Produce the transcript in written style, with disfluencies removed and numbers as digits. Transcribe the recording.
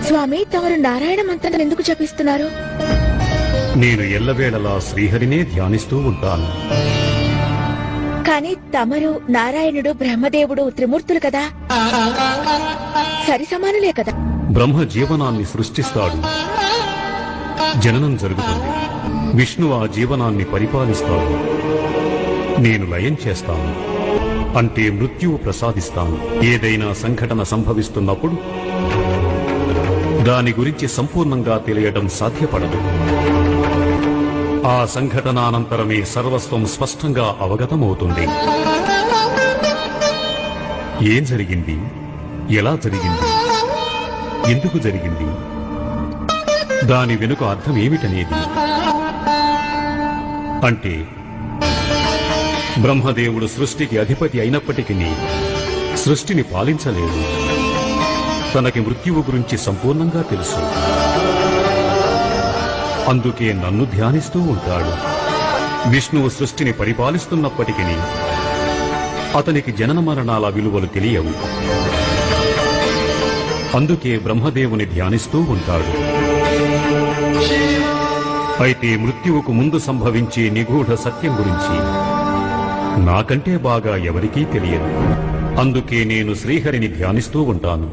స్వామి, తమరు నారాయణ మంత్రం ఎందుకు జపిస్తున్నారు? నేను ఎల్లవేళలా శ్రీహరినే ధ్యానిస్తూ ఉంటాను. కానీ తమరు నారాయణుడు, బ్రహ్మదేవుడు త్రిమూర్తులు కదా, సరి సమానులే కదా. బ్రహ్మ జీవనాన్ని సృష్టిస్తాడు, జననం జరుగుతుంది. విష్ణు ఆ జీవనాన్ని పరిపాలిస్తాడు. నేను లయం చేస్తాను, అంటే మృత్యువు ప్రసాదిస్తాను. ఏదైనా సంఘటన సంభవిస్తున్నప్పుడు దాని గురించి సంపూర్ణంగా తెలియడం సాధ్యపడదు. ఆ సంఘటనానంతరమే సర్వస్వం స్పష్టంగా అవగతమవుతుంది. ఏం జరిగింది, ఎలా జరిగింది, ఎందుకు జరిగింది, దాని వెనుక అర్థం ఏమిటనేది. అంటే బ్రహ్మదేవుడు సృష్టికి అధిపతి అయినప్పటికీ సృష్టిని పాలించలేడు. తనకి మృత్యువు గురించి సంపూర్ణంగా తెలుసు. అందుకే నన్ను ధ్యానిస్తూ ఉంటాడు. విష్ణువు సృష్టిని పరిపాలిస్తున్నప్పటికీ అతనికి జనన మరణాల విలువలు తెలియవు. అందుకే బ్రహ్మదేవుని ధ్యానిస్తూ ఉంటాడు. అయితే మృత్యువుకు ముందు సంభవించే నిగూఢ సత్యం గురించి నాకంటే బాగా ఎవరికీ తెలియదు. అందుకే నేను శ్రీహరిని ధ్యానిస్తూ ఉంటాను.